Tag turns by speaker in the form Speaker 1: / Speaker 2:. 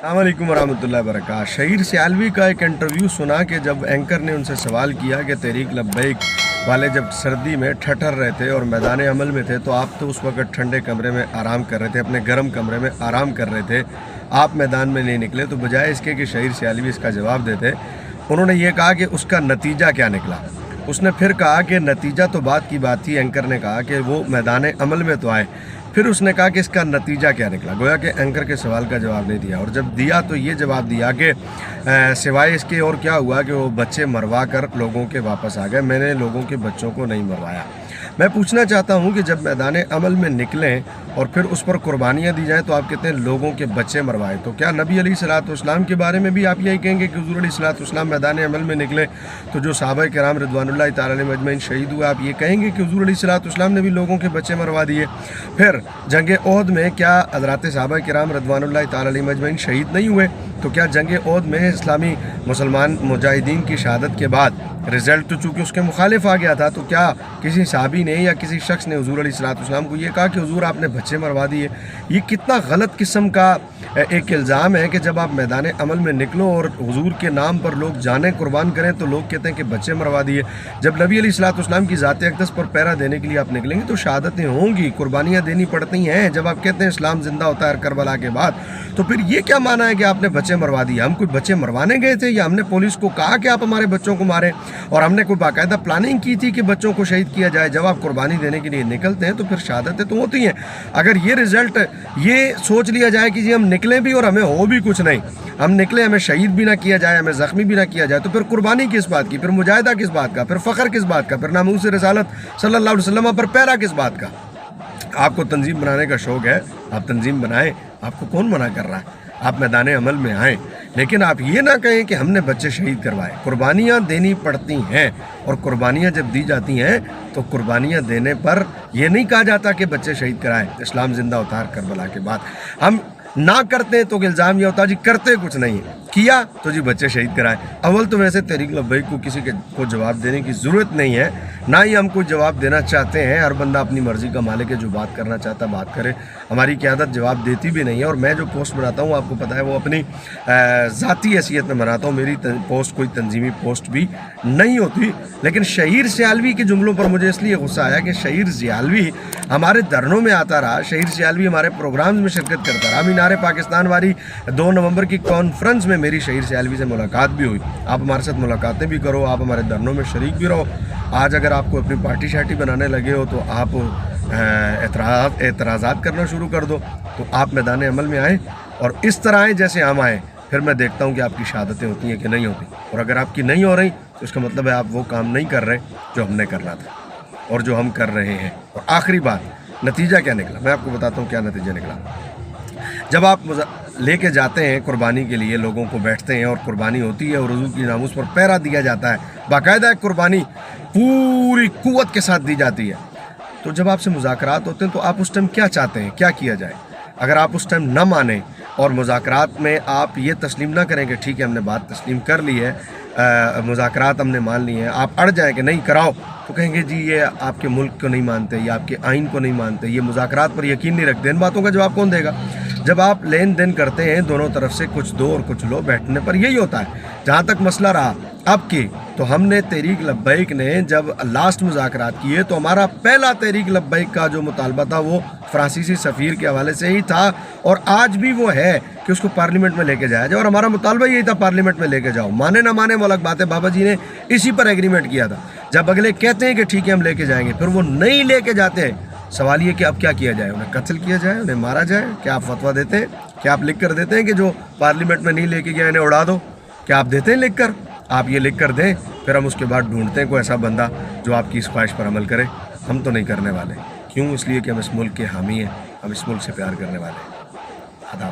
Speaker 1: अस्सलाम वालेकुम वरहमतुल्लाहि वबरकातुहू। शहीर सियालवी का एक इंटरव्यू सुना कि जब एंकर ने उनसे सवाल किया कि तहरीक लब्बैक वाले जब सर्दी में ठठर रहे थे और मैदान अमल में थे तो आप तो उस वक्त ठंडे कमरे में आराम कर रहे थे, अपने गर्म कमरे में आराम कर रहे थे, आप मैदान में नहीं निकले। तो बजाय इसके कि शहीर सियालवी इसका जवाब देते, उन्होंने ये कहा कि उसका नतीजा क्या निकला। उसने फिर कहा कि नतीजा तो बात की बात थी, एंकर ने कहा कि वो मैदान अमल में तो आए, फिर उसने कहा कि इसका नतीजा क्या निकला। गोया कि एंकर के सवाल का जवाब नहीं दिया, और जब दिया तो ये जवाब दिया कि सिवाय इसके और क्या हुआ कि वो बच्चे मरवा कर लोगों के वापस आ गए, मैंने लोगों के बच्चों को नहीं मरवाया। मैं पूछना चाहता हूँ कि जब मैदान अमल में निकलें और फिर उस पर कुर्बानियाँ दी जाएँ तो आप कहते हैं लोगों के बच्चे मरवाए, तो क्या नबी अलैहिस्सलाम के बारे में भी आप यही कहेंगे कि हुज़ूर अलैहिस्सलाम मैदान अमल में निकले तो जो सहाबा किराम रिज़वानुल्लाहि ताला अलैहिम अजमईन शहीद हुए, आप ये कहेंगे कि हुज़ूर अलैहिस्सलाम ने भी लोगों के बच्चे मरवा दिए? फिर जंग ओहद में क्या हज़रात सहाबा किराम रिज़वानुल्लाहि ताला अलैहिम अजमईन शहीद नहीं हुए? तो क्या जंग ओहद में इस्लामी मुसलमान मुजाहिदीन की शहादत के बाद रिज़ल्ट तो चूँकि उसके मुखालिफ आ गया था, तो क्या किसी सहाबी ने या किसी शख्स ने हुज़ूर अलैहिस्सलाम को ये कहा कि हुज़ूर आपने बच्चे मरवा दिए? ये कितना गलत किस्म का एक इल्ज़ाम है कि जब आप मैदान अमल में निकलो और हुज़ूर के नाम पर लोग जाने कुर्बान करें तो लोग कहते हैं कि बच्चे मरवा दिए। जब नबी अलैहिस्सलाम की ज़ात अक़दस पर पहरा देने के लिए आप निकलेंगे तो शहादतें होंगी, कुर्बानियाँ देनी पड़ती हैं। जब आप कहते हैं इस्लाम ज़िंदा होता है करबला के बाद, तो फिर ये क्या माना है कि आपने बच्चे मरवा दिए? हम कोई बच्चे मरवाने गए थे या हमने पुलिस को कहा कि आप हमारे बच्चों को मारें, और हमने कोई बाकायदा प्लानिंग की थी कि बच्चों को शहीद किया जाए? जब आप कुर्बानी देने के लिए निकलते हैं तो फिर शहादतें तो होती हैं। अगर ये रिज़ल्ट ये सोच लिया जाए कि जी हम निकले भी और हमें हो भी कुछ नहीं, हम निकले हमें शहीद भी ना किया जाए, हमें ज़ख्मी भी ना किया जाए, तो फिर कुर्बानी किस बात की, फिर मुजाहिदा किस बात का, फिर फ़ख्र किस बात का, फिर नामूस रिसालत सल्लल्लाहु अलैहि वसल्लम पर पहरा किस बात का? आपको तंजीम बनाने का शौक़ है, आप तंजीम बनाएं, आपको कौन मना कर रहा है? आप मैदान अमल में आएँ, लेकिन आप ये ना कहें कि हमने बच्चे शहीद करवाए। कुर्बानियाँ देनी पड़ती हैं, और कुर्बानियाँ जब दी जाती हैं तो कुर्बानियाँ देने पर यह नहीं कहा जाता कि बच्चे शहीद कराएं। इस्लाम ज़िंदा होता है करबला के बाद। हम ना करते तो इल्ज़ाम यह होता जी करते कुछ नहीं है, किया तो जी बच्चे शहीद कराएं। अव्वल तो वैसे तहरीक लब्बैक को किसी को जवाब देने की ज़रूरत नहीं है, ना ही हम कोई जवाब देना चाहते हैं। हर बंदा अपनी मर्ज़ी का मालिक है, जो बात करना चाहता बात करे। हमारी क़यादत जवाब देती भी नहीं है, और मैं जो पोस्ट बनाता हूँ आपको पता है वो अपनी ज़ाती हैसियत में बनाता हूँ। मेरी पोस्ट कोई तंजीमी पोस्ट भी नहीं होती। लेकिन शहीर सियालवी के जुमलों पर मुझे इसलिए गुस्सा आया कि शहीर सियालवी हमारे धरनों में आता रहा, शहीर सियालवी हमारे प्रोग्राम्स में शिरकत करता रहा। मीनार पाकिस्तान वाली 2 नवंबर की कॉन्फ्रेंस में मेरी शहीर सियालवी से मुलाकात भी हुई। आप हमारे साथ मुलाकातें भी करो, आप हमारे धरनों में शरीक भी रहो। आज अगर आपको अपनी पार्टी शार्टी बनाने लगे हो तो आप एतराज़ात करना शुरू कर दो, तो आप मैदान अमल में आएँ और इस तरह आएँ जैसे हम आएँ, फिर मैं देखता हूँ कि आपकी शहादतें होती हैं कि नहीं होती। और अगर आपकी नहीं हो रही तो इसका मतलब है आप वो काम नहीं कर रहे जो हमने करना था और जो हम कर रहे हैं। और आखिरी बात, नतीजा क्या निकला? मैं आपको बताता हूँ क्या नतीजा निकला। जब आप लेके जाते हैं कुर्बानी के लिए, लोगों को बैठते हैं और कुर्बानी होती है और हुज़ूर की नामूस पर पहरा दिया जाता है, बाकायदा कुर्बानी पूरी कुव्वत के साथ दी जाती है, तो जब आपसे मुज़ाकरात होते हैं तो आप उस टाइम क्या चाहते हैं, क्या किया जाए? अगर आप उस टाइम न माने और मुज़ाकरात में आप ये तस्लीम ना करें कि ठीक है हमने बात तस्लीम कर ली है, मुज़ाकरात हमने मान ली हैं, आप अड़ जाएँ कि नहीं कराओ, तो कहेंगे जी ये आपके मुल्क को नहीं मानते, ये आपके आइन को नहीं मानते, ये मुज़ाकरात पर यकीन नहीं रखते। इन बातों का जवाब कौन देगा? जब आप लेन देन करते हैं दोनों तरफ से, कुछ दो और कुछ लो, बैठने पर यही होता है। जहाँ तक मसला रहा अब की, तो हमने तहरीक लब्बैक ने जब लास्ट मुज़ाकरात किए तो हमारा पहला तहरीक लब्बैक का जो मुतालबा था वो फ्रांसीसी सफ़ीर के हवाले से ही था, और आज भी वो है कि उसको पार्लियामेंट में लेके जाया जाए। और हमारा मुतालबा यही था पार्लियामेंट में लेके जाओ, माने ना माने वो अलग बात है। बाबा जी ने इसी पर एग्रीमेंट किया था। जब अगले कहते हैं कि ठीक है हम लेके जाएंगे, फिर वो नहीं लेके जाते हैं, सवाल ये कि अब क्या किया जाए? उन्हें कत्ल किया जाए, उन्हें मारा जाए? क्या आप फतवा देते हैं? क्या आप लिख कर देते हैं कि जो पार्लियामेंट में नहीं लेके गया इन्हें उड़ा दो? क्या आप देते हैं लिख कर? आप ये लिख कर दें, फिर हम उसके बाद ढूंढते हैं कोई ऐसा बंदा जो आपकी इस ख्वाहिश पर अमल करे। हम तो नहीं करने वाले। क्यों? इसलिए कि हम इस मुल्क के हामी हैं, हम इस मुल्क से प्यार करने वाले हैं। अदा